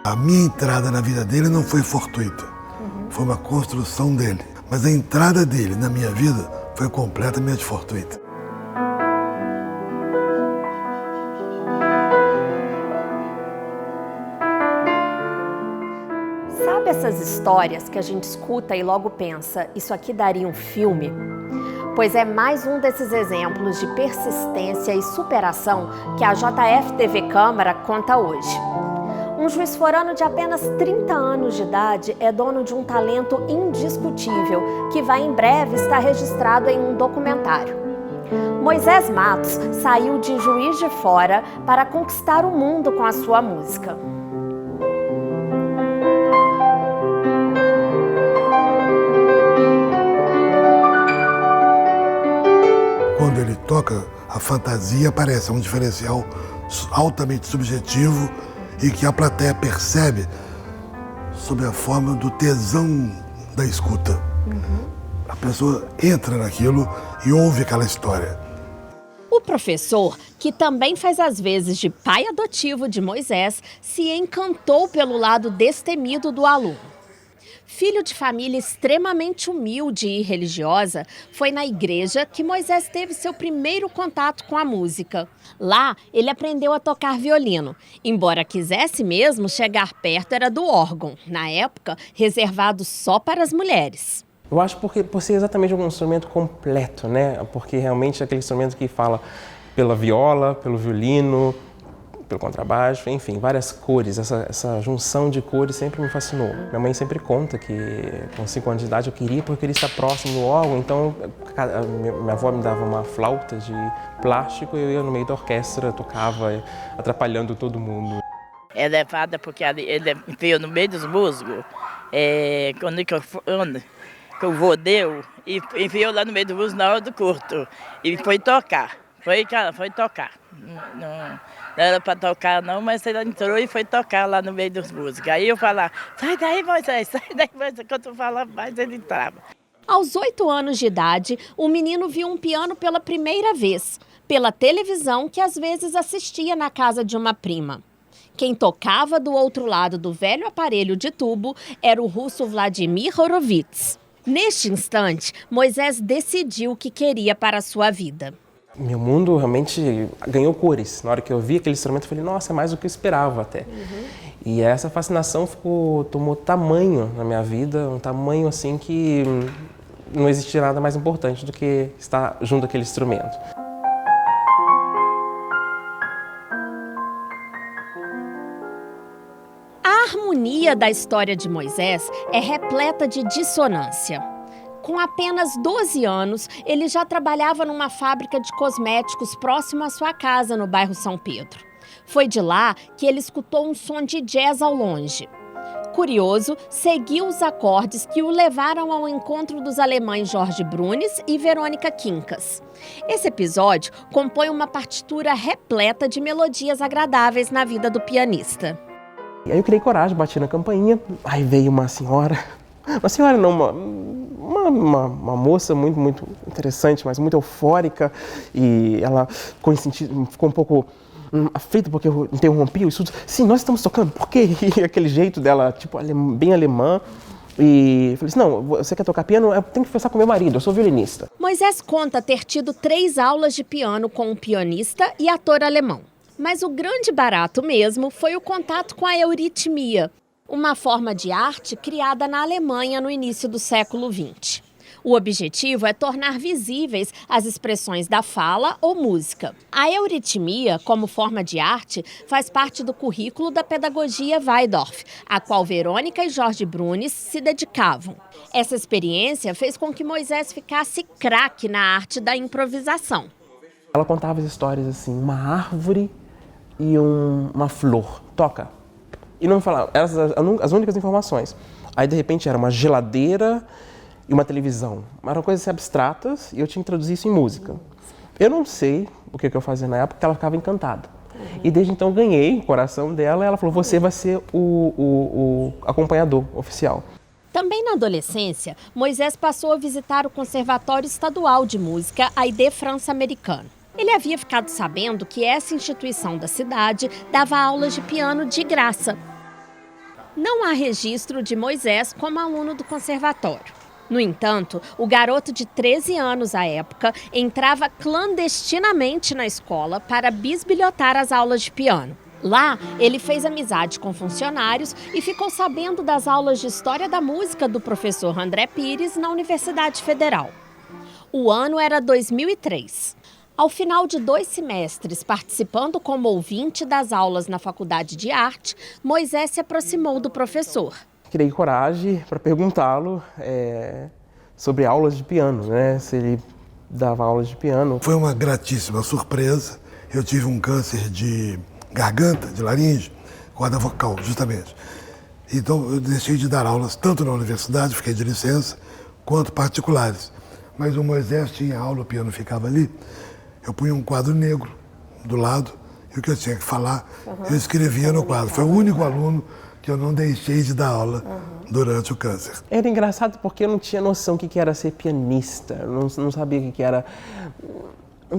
A minha entrada na vida dele não foi fortuita, foi uma construção dele. Mas a entrada dele na minha vida foi completamente fortuita. Sabe essas histórias que a gente escuta e logo pensa, isso aqui daria um filme? Pois é mais um desses exemplos de persistência e superação que a JF-TV Câmara conta hoje. Um juiz forano de apenas 30 anos de idade é dono de um talento indiscutível que vai em breve estar registrado em um documentário. Moisés Matos saiu de Juiz de Fora para conquistar o mundo com a sua música. Quando ele toca, a fantasia aparece, é um diferencial altamente subjetivo e que a plateia percebe sob a forma do tesão da escuta. A pessoa entra naquilo e ouve aquela história. O professor, que também faz as vezes de pai adotivo de Moisés, se encantou pelo lado destemido do aluno. Filho de família extremamente humilde e religiosa, foi na igreja que Moisés teve seu primeiro contato com a música. Lá, ele aprendeu a tocar violino. Embora quisesse mesmo chegar perto, era do órgão, na época, reservado só para as mulheres. Eu acho por ser exatamente um instrumento completo, né? Porque realmente é aquele instrumento que fala pela viola, pelo violino, pelo contrabaixo, enfim, várias cores. Essa junção de cores sempre me fascinou. Minha mãe sempre conta que com 5 anos de idade eu queria estar próximo do órgão, então minha avó me dava uma flauta de plástico e eu ia no meio da orquestra, tocava, atrapalhando todo mundo. É levada porque ele veio no meio dos músicos, quando o vô deu, e enfiou lá no meio do músico na hora do curto, e foi tocar, foi tocar. Não era para tocar não, mas ele entrou e foi tocar lá no meio dos músicos. Aí eu falava, sai daí Moisés, quando eu falava mais ele entrava. Aos 8 anos de idade, o menino viu um piano pela primeira vez, pela televisão que às vezes assistia na casa de uma prima. Quem tocava do outro lado do velho aparelho de tubo era o russo Vladimir Horowitz. Neste instante, Moisés decidiu o que queria para a sua vida. Meu mundo realmente ganhou cores. Na hora que eu vi aquele instrumento, eu falei, nossa, é mais do que eu esperava até. E essa fascinação tomou tamanho na minha vida, um tamanho assim que não existia nada mais importante do que estar junto àquele instrumento. A harmonia da história de Moisés é repleta de dissonância. Com apenas 12 anos, ele já trabalhava numa fábrica de cosméticos próximo à sua casa, no bairro São Pedro. Foi de lá que ele escutou um som de jazz ao longe. Curioso, seguiu os acordes que o levaram ao encontro dos alemães Jorge Brunis e Verônica Quincas. Esse episódio compõe uma partitura repleta de melodias agradáveis na vida do pianista. E aí eu criei coragem, bati na campainha, aí veio uma senhora não, uma moça muito interessante, mas muito eufórica, e ela ficou um pouco aflita porque eu interrompi o estudo. Sim, nós estamos tocando, por quê? E aquele jeito dela, tipo, bem alemã. E eu falei assim, não, você quer tocar piano? Eu tenho que conversar com meu marido, eu sou violinista. Moisés conta ter tido 3 aulas de piano com um pianista e ator alemão. Mas o grande barato mesmo foi o contato com a euritmia, uma forma de arte criada na Alemanha no início do século XX. O objetivo é tornar visíveis as expressões da fala ou música. A euritmia, como forma de arte, faz parte do currículo da pedagogia Waldorf, a qual Verônica e Jorge Brunis se dedicavam. Essa experiência fez com que Moisés ficasse craque na arte da improvisação. Ela contava as histórias assim, uma árvore e uma flor. Toca. E não falava, eram as únicas informações. Aí, de repente, era uma geladeira e uma televisão. Eram coisas assim, abstratas e eu tinha que traduzir isso em música. Eu não sei o que eu fazia na época, porque ela ficava encantada. E desde então ganhei o coração dela e ela falou, você vai ser o acompanhador oficial. Também na adolescência, Moisés passou a visitar o Conservatório Estadual de Música, AID França-Americano. Ele havia ficado sabendo que essa instituição da cidade dava aulas de piano de graça. Não há registro de Moisés como aluno do conservatório. No entanto, o garoto de 13 anos à época entrava clandestinamente na escola para bisbilhotar as aulas de piano. Lá, ele fez amizade com funcionários e ficou sabendo das aulas de História da Música do professor André Pires na Universidade Federal. O ano era 2003. Ao final de 2 semestres, participando como ouvinte das aulas na Faculdade de Arte, Moisés se aproximou do professor. Criei coragem para perguntá-lo sobre aulas de piano, né? Se ele dava aulas de piano. Foi uma gratíssima surpresa. Eu tive um câncer de garganta, de laringe, corda vocal, justamente. Então eu deixei de dar aulas tanto na universidade, fiquei de licença, quanto particulares. Mas o Moisés tinha aula, o piano ficava ali. Eu punha um quadro negro do lado e o que eu tinha que falar, eu escrevia no quadro. Foi o único aluno que eu não deixei de dar aula durante o câncer. Era engraçado porque eu não tinha noção do que era ser pianista, eu não sabia o que era.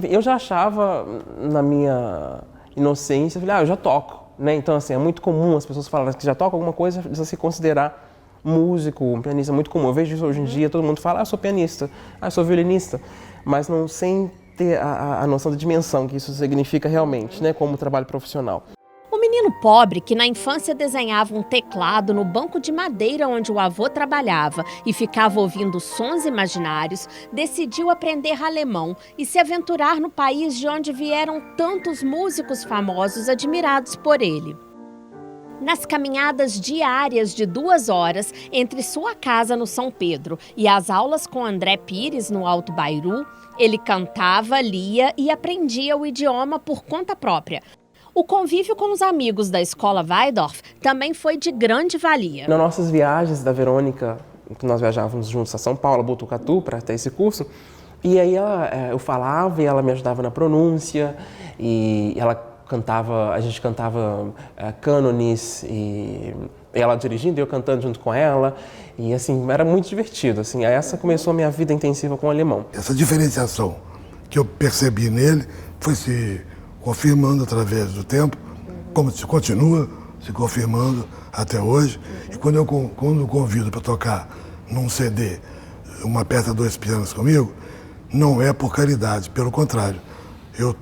Eu já achava, na minha inocência, eu já toco, né? Então, assim, é muito comum as pessoas falarem que já tocam alguma coisa, já se considerar músico, um pianista, é muito comum. Eu vejo isso hoje em dia, todo mundo fala, eu sou pianista, eu sou violinista, mas não sem ter a noção da dimensão que isso significa realmente, né, como trabalho profissional. O menino pobre, que na infância desenhava um teclado no banco de madeira onde o avô trabalhava e ficava ouvindo sons imaginários, decidiu aprender alemão e se aventurar no país de onde vieram tantos músicos famosos admirados por ele. Nas caminhadas diárias de 2 horas entre sua casa no São Pedro e as aulas com André Pires no Alto Bairu, ele cantava, lia e aprendia o idioma por conta própria. O convívio com os amigos da escola Waldorf também foi de grande valia. Nas nossas viagens da Verônica, que nós viajávamos juntos a São Paulo, Botucatu, para ter esse curso, e aí eu falava e ela me ajudava na pronúncia, e ela cantava, a gente cantava cânones, e ela dirigindo e eu cantando junto com ela, e assim, era muito divertido. Assim, essa começou a minha vida intensiva com o alemão. Essa diferenciação que eu percebi nele foi se confirmando através do tempo, como se continua se confirmando até hoje. E quando eu convido para tocar num CD uma peça 2 pianos comigo, não é por caridade, pelo contrário. Eu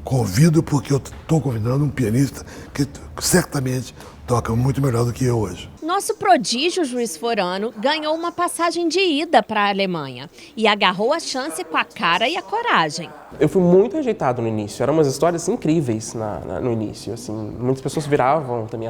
convido porque eu estou convidando um pianista que certamente toca muito melhor do que eu hoje. Nosso prodígio Juiz Forano ganhou uma passagem de ida para a Alemanha e agarrou a chance com a cara e a coragem. Eu fui muito rejeitado no início, eram umas histórias incríveis no início. Assim, muitas pessoas viravam também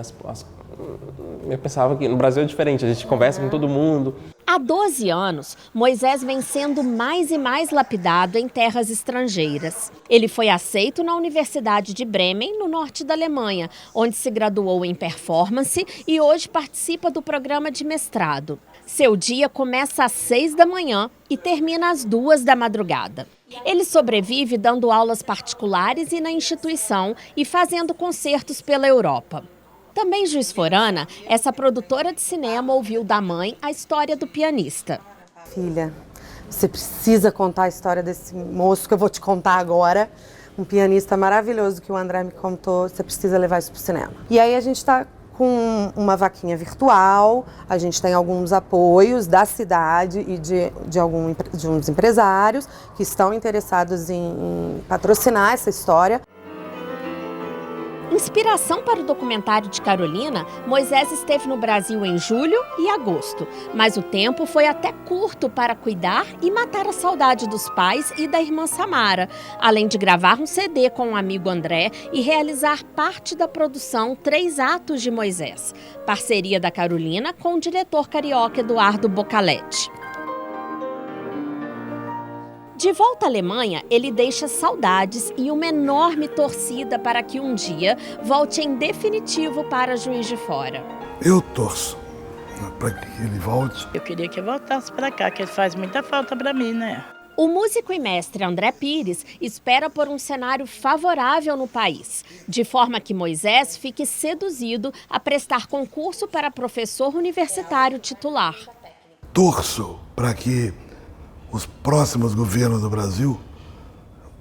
eu pensava que no Brasil é diferente, a gente conversa com todo mundo. Há 12 anos, Moisés vem sendo mais e mais lapidado em terras estrangeiras. Ele foi aceito na Universidade de Bremen, no norte da Alemanha, onde se graduou em performance e hoje participa do programa de mestrado. Seu dia começa às 6 da manhã e termina às 2 da madrugada. Ele sobrevive dando aulas particulares e na instituição e fazendo concertos pela Europa. Também Juiz Forana, essa produtora de cinema ouviu da mãe a história do pianista. Filha, você precisa contar a história desse moço que eu vou te contar agora. Um pianista maravilhoso que o André me contou, você precisa levar isso para o cinema. E aí a gente está com uma vaquinha virtual, a gente tem alguns apoios da cidade e de uns empresários que estão interessados em patrocinar essa história. Inspiração para o documentário de Carolina, Moisés esteve no Brasil em julho e agosto, mas o tempo foi até curto para cuidar e matar a saudade dos pais e da irmã Samara, além de gravar um CD com o amigo André e realizar parte da produção 3 Atos de Moisés, parceria da Carolina com o diretor carioca Eduardo Bocaletti. De volta à Alemanha, ele deixa saudades e uma enorme torcida para que um dia volte em definitivo para Juiz de Fora. Eu torço para que ele volte. Eu queria que ele voltasse para cá, que ele faz muita falta para mim, né? O músico e mestre André Pires espera por um cenário favorável no país, de forma que Moisés fique seduzido a prestar concurso para professor universitário titular. Torço para que os próximos governos do Brasil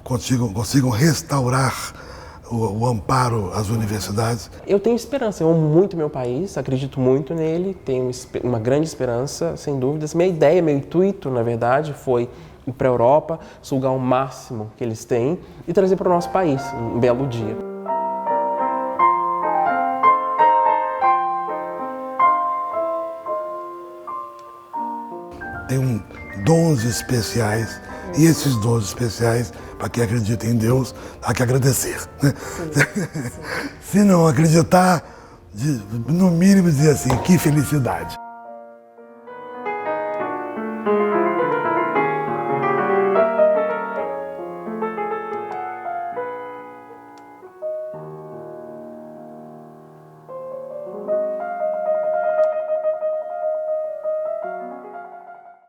consigam restaurar o amparo às universidades? Eu tenho esperança, eu amo muito meu país, acredito muito nele, tenho uma grande esperança, sem dúvidas. Minha ideia, meu intuito, na verdade, foi ir para a Europa, sugar o máximo que eles têm e trazer para o nosso país um belo dia. Tem dons especiais, e esses dons especiais, para quem acredita em Deus, há que agradecer. Né? Se não acreditar, no mínimo dizer assim, que felicidade.